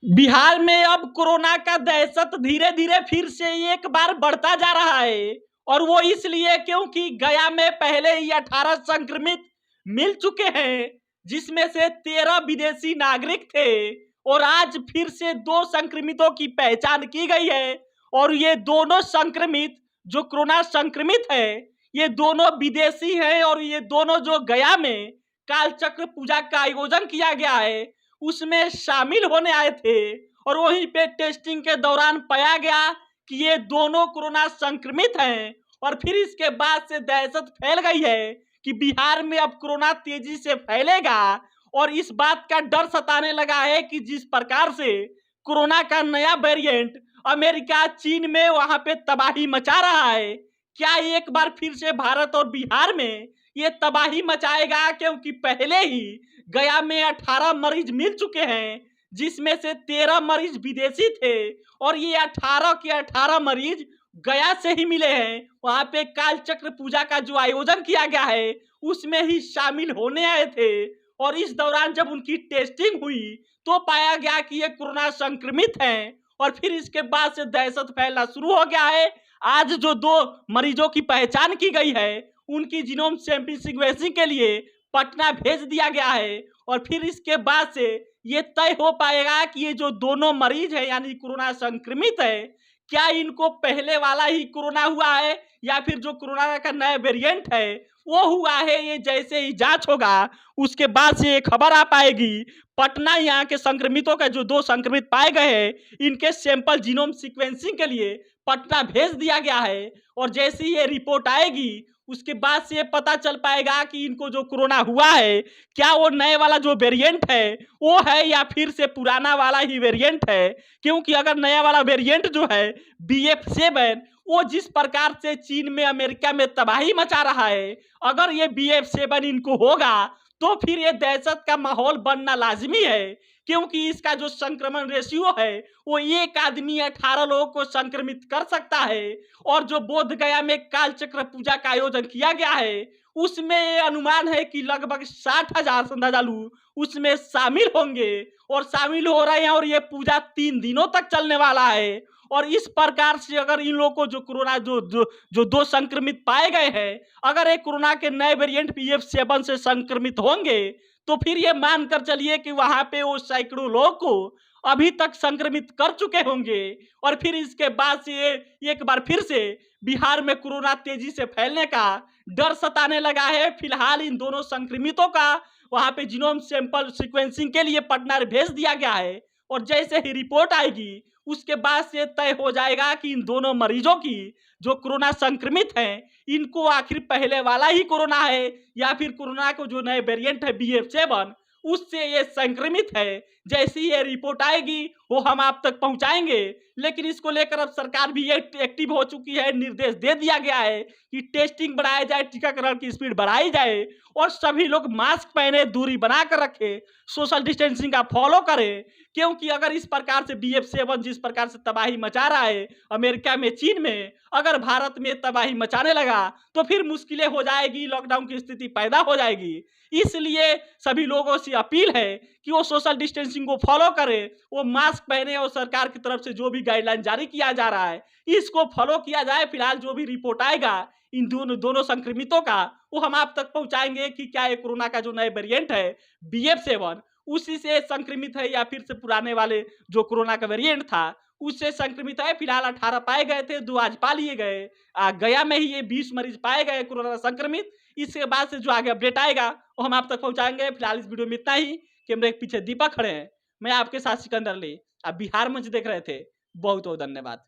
बिहार में अब कोरोना का दहशत धीरे धीरे फिर से एक बार बढ़ता जा रहा है। और वो इसलिए क्योंकि गया में पहले ही 18 संक्रमित मिल चुके हैं, जिसमें से 13 विदेशी नागरिक थे। और आज फिर से 2 संक्रमितों की पहचान की गई है। और ये दोनों संक्रमित जो कोरोना संक्रमित है, ये दोनों विदेशी हैं। और ये दोनों जो गया में कालचक्र पूजा का आयोजन किया गया है उसमें शामिल होने आए थे। और वहीं पे टेस्टिंग के दौरान पाया गया कि ये दोनों कोरोना संक्रमित हैं। और फिर इसके बाद से दहशत फैल गई है कि बिहार में अब कोरोना तेजी से फैलेगा। और इस बात का डर सताने लगा है कि जिस प्रकार से कोरोना का नया वेरिएंट अमेरिका चीन में वहां पे तबाही मचा रहा है, क्या एक बार फिर से भारत और बिहार में ये तबाही मचाएगा? क्योंकि पहले ही गया में 18 मरीज मिल चुके हैं, जिसमें से 13 मरीज विदेशी थे। और ये 18 के 18 मरीज गया से ही मिले हैं। वहां पे कालचक्र पूजा का जो आयोजन किया गया है उसमें ही शामिल होने आए थे। और इस दौरान जब उनकी टेस्टिंग हुई तो पाया गया कि ये कोरोना संक्रमित हैं। और फिर इसके बाद से दहशत फैलना शुरू हो गया है। आज जो 2 मरीजों की पहचान की गई है उनकी जीनोम सैंपल सीक्वेंसिंग के लिए पटना भेज दिया गया है। और फिर इसके बाद से ये तय हो पाएगा कि ये जो दोनों मरीज हैं यानी कोरोना संक्रमित है, क्या इनको पहले वाला ही कोरोना हुआ है या फिर जो कोरोना का नया वेरिएंट है वो हुआ है। ये जैसे ही जांच होगा उसके बाद से ये खबर आ पाएगी। पटना यहाँ के संक्रमितों का जो 2 संक्रमित पाए गए हैं इनके सैंपल जीनोम सीक्वेंसिंग के लिए पटना भेज दिया गया है। और जैसे ही ये रिपोर्ट आएगी उसके बाद से ये पता चल पाएगा कि इनको जो कोरोना हुआ है क्या वो नए वाला जो वेरिएंट है वो है या फिर से पुराना वाला ही वेरिएंट है। क्योंकि अगर नया वाला वेरिएंट जो है BF7 वो जिस प्रकार से चीन में अमेरिका में तबाही मचा रहा है, अगर ये BF7 इनको होगा तो फिर ये दहशत का माहौल बनना लाजमी है। क्योंकि इसका जो संक्रमण रेशियो है वो एक आदमी 18 लोगों को संक्रमित कर सकता है। और जो बोध गया में कालचक्र पूजा का आयोजन किया गया है उसमें ये अनुमान है कि लगभग 60,000 श्रद्धालु उसमें शामिल होंगे। और शामिल हो रहे हैं और ये पूजा 3 दिनों तक चलने वाला है। और इस प्रकार से अगर इन लोगों को जो कोरोना जो 2 संक्रमित पाए गए हैं, अगर ये कोरोना के नए वेरिएंट BF7 से संक्रमित होंगे तो फिर ये मानकर चलिए कि वहां पे वो सैकड़ों लोगों को अभी तक संक्रमित कर चुके होंगे। और फिर इसके बाद से एक बार फिर से बिहार में कोरोना तेजी से फैलने का डर सताने लगा है। फिलहाल इन दोनों संक्रमितों का वहां पे जीनोम सैंपल सीक्वेंसिंग के लिए पटना भेज दिया गया है। और जैसे ही रिपोर्ट आएगी उसके बाद से तय हो जाएगा कि इन दोनों मरीजों की जो कोरोना संक्रमित हैं इनको आखिर पहले वाला ही कोरोना है या फिर कोरोना को जो नए वेरिएंट है BF7 उससे ये संक्रमित है। जैसी ये रिपोर्ट आएगी वो हम आप तक पहुंचाएंगे। लेकिन इसको लेकर अब सरकार भी एक्टिव हो चुकी है। निर्देश दे दिया गया है कि टेस्टिंग बढ़ाया जाए, टीकाकरण की स्पीड बढ़ाई जाए और सभी लोग मास्क पहने, दूरी बनाकर रखे, सोशल डिस्टेंसिंग का फॉलो करें। क्योंकि अगर इस प्रकार से BF7 जिस प्रकार से तबाही मचा रहा है अमेरिका में, चीन में, अगर भारत में तबाही मचाने लगा तो फिर मुश्किलें हो जाएगी, लॉकडाउन की स्थिति पैदा हो जाएगी। इसलिए सभी लोगों से अपील है कि वो सोशल डिस्टेंसिंग को फॉलो करें, वो मास्क पहने और सरकार की तरफ से जो भी गाइडलाइन जारी किया जा रहा है इसको फॉलो किया जाए। फिलहाल जो भी रिपोर्ट आएगा इन दोनों संक्रमितों का वो हम आप तक पहुंचाएंगे कि क्या ये कोरोना का जो नया वेरिएंट है BF7 उसी से संक्रमित है या फिर से पुराने वाले जो कोरोना का वेरिएंट था उससे संक्रमित है। फिलहाल 18 पाए गए थे, 2 आज पा लिए गए। गया में ही ये 20 मरीज पाए गए कोरोना संक्रमित। इसके बाद से जो आगे अपडेट आएगा वो हम आप तक पहुंचाएंगे। फिलहाल इस वीडियो में इतना ही। कैमरे के पीछे दीपक खड़े हैं, मैं आपके साथ सिकंदर अली। आप बिहार मंच देख रहे थे। बहुत बहुत धन्यवाद।